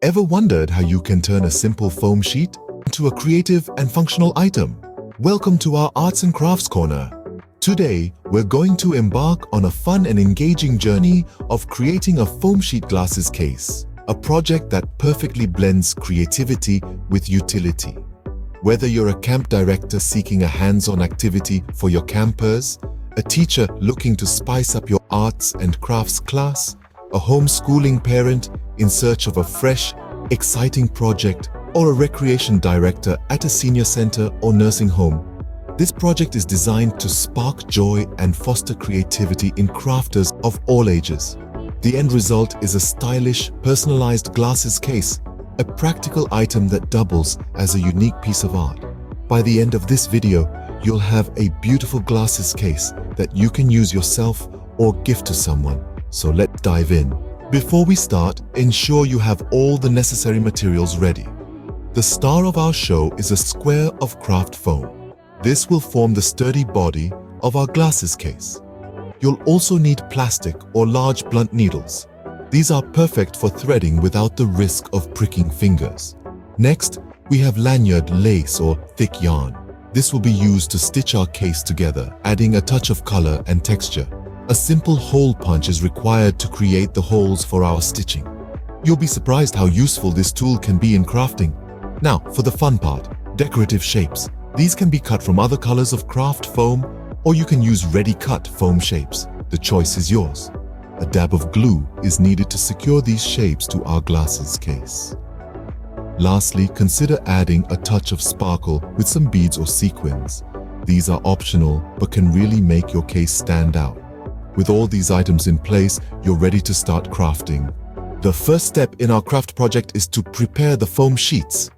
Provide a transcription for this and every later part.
Ever wondered how you can turn a simple foam sheet into a creative and functional item? Welcome to our Arts and Crafts Corner. Today, we're going to embark on a fun and engaging journey of creating a foam sheet glasses case, a project that perfectly blends creativity with utility. Whether you're a camp director seeking a hands-on activity for your campers, a teacher looking to spice up your arts and crafts class, a homeschooling parent in search of a fresh, exciting project, or a recreation director at a senior center or nursing home, this project is designed to spark joy and foster creativity in crafters of all ages. The end result is a stylish, personalized glasses case, a practical item that doubles as a unique piece of art. By the end of this video, you'll have a beautiful glasses case that you can use yourself or gift to someone. So let's dive in. Before we start, ensure you have all the necessary materials ready. The star of our show is a square of craft foam. This will form the sturdy body of our glasses case. You'll also need plastic or large blunt needles. These are perfect for threading without the risk of pricking fingers. Next, we have lanyard lace or thick yarn. This will be used to stitch our case together, adding a touch of color and texture. A simple hole punch is required to create the holes for our stitching. You'll be surprised how useful this tool can be in crafting. Now, for the fun part, decorative shapes. These can be cut from other colors of craft foam, or you can use ready-cut foam shapes. The choice is yours. A dab of glue is needed to secure these shapes to our glasses case. Lastly, consider adding a touch of sparkle with some beads or sequins. These are optional, but can really make your case stand out. With all these items in place, you're ready to start crafting. The first step in our craft project is to prepare the foam sheets.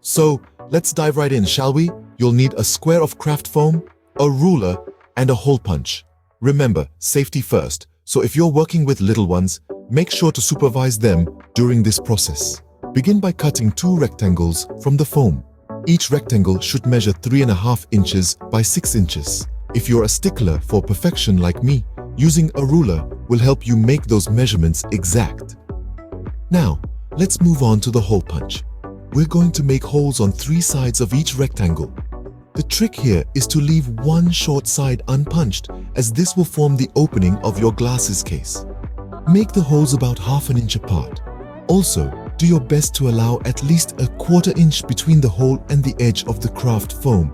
So, let's dive right in, shall we? You'll need a square of craft foam, a ruler, and a hole punch. Remember, safety first, so if you're working with little ones, make sure to supervise them during this process. Begin by cutting 2 rectangles from the foam. Each rectangle should measure 3.5 inches by 6 inches. If you're a stickler for perfection like me, using a ruler will help you make those measurements exact. Now, let's move on to the hole punch. We're going to make holes on 3 sides of each rectangle. The trick here is to leave one short side unpunched, as this will form the opening of your glasses case. Make the holes about 1/2 inch apart. Also, do your best to allow at least 1/4 inch between the hole and the edge of the craft foam.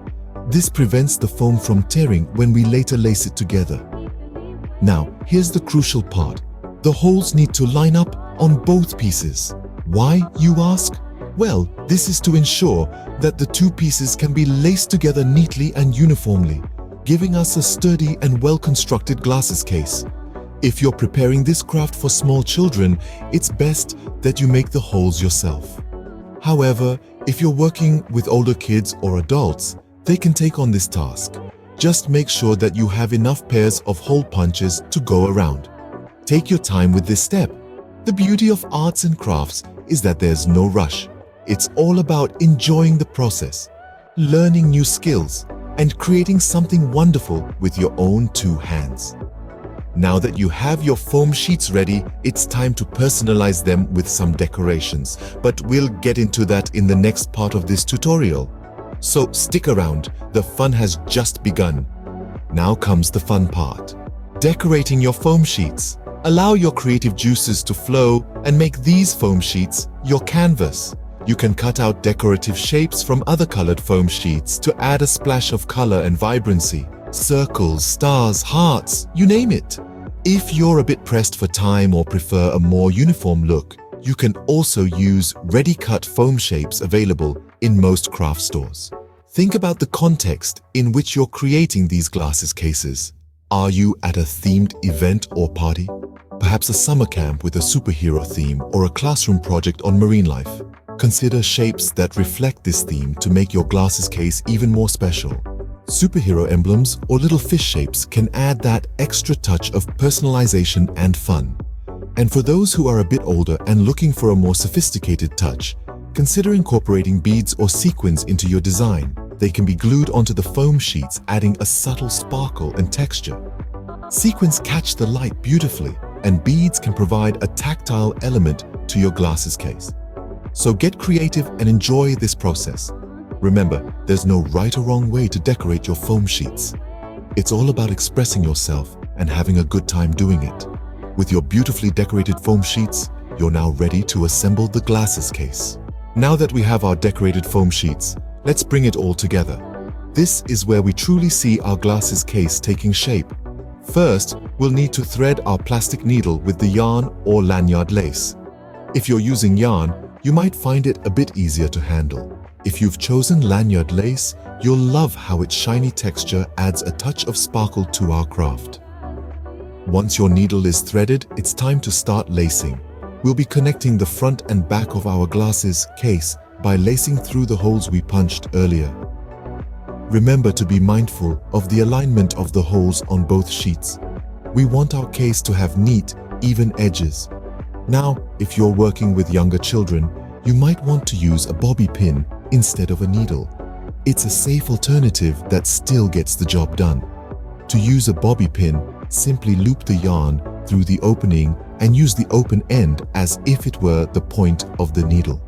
This prevents the foam from tearing when we later lace it together. Now, here's the crucial part. The holes need to line up on both pieces. Why, you ask? Well, this is to ensure that the 2 pieces can be laced together neatly and uniformly, giving us a sturdy and well-constructed glasses case. If you're preparing this craft for small children, it's best that you make the holes yourself. However, if you're working with older kids or adults, they can take on this task. Just make sure that you have enough pairs of hole punches to go around. Take your time with this step. The beauty of arts and crafts is that there's no rush. It's all about enjoying the process, learning new skills, and creating something wonderful with your own 2 hands. Now that you have your foam sheets ready, it's time to personalize them with some decorations, but we'll get into that in the next part of this tutorial. So stick around, the fun has just begun. Now comes the fun part. Decorating your foam sheets. Allow your creative juices to flow and make these foam sheets your canvas. You can cut out decorative shapes from other colored foam sheets to add a splash of color and vibrancy. Circles, stars, hearts, you name it. If you're a bit pressed for time or prefer a more uniform look, you can also use ready-cut foam shapes available in most craft stores. Think about the context in which you're creating these glasses cases. Are you at a themed event or party? Perhaps a summer camp with a superhero theme or a classroom project on marine life. Consider shapes that reflect this theme to make your glasses case even more special. Superhero emblems or little fish shapes can add that extra touch of personalization and fun. And for those who are a bit older and looking for a more sophisticated touch, consider incorporating beads or sequins into your design. They can be glued onto the foam sheets, adding a subtle sparkle and texture. Sequins catch the light beautifully, and beads can provide a tactile element to your glasses case. So get creative and enjoy this process. Remember, there's no right or wrong way to decorate your foam sheets. It's all about expressing yourself and having a good time doing it. With your beautifully decorated foam sheets, you're now ready to assemble the glasses case. Now that we have our decorated foam sheets, let's bring it all together. This is where we truly see our glasses case taking shape. First, we'll need to thread our plastic needle with the yarn or lanyard lace. If you're using yarn, you might find it a bit easier to handle. If you've chosen lanyard lace, you'll love how its shiny texture adds a touch of sparkle to our craft. Once your needle is threaded, it's time to start lacing. We'll be connecting the front and back of our glasses case by lacing through the holes we punched earlier. Remember to be mindful of the alignment of the holes on both sheets. We want our case to have neat, even edges. Now, if you're working with younger children, you might want to use a bobby pin instead of a needle. It's a safe alternative that still gets the job done. To use a bobby pin, simply loop the yarn through the opening and use the open end as if it were the point of the needle.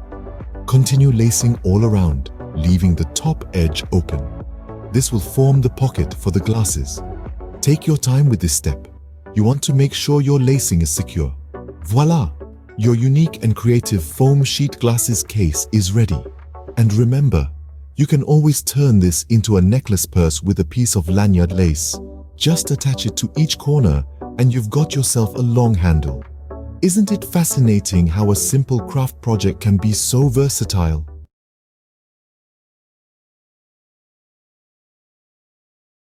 Continue lacing all around, leaving the top edge open. This will form the pocket for the glasses. Take your time with this step. You want to make sure your lacing is secure. Voila! Your unique and creative foam sheet glasses case is ready. And remember, you can always turn this into a necklace purse with a piece of lanyard lace. Just attach it to each corner and you've got yourself a long handle. Isn't it fascinating how a simple craft project can be so versatile?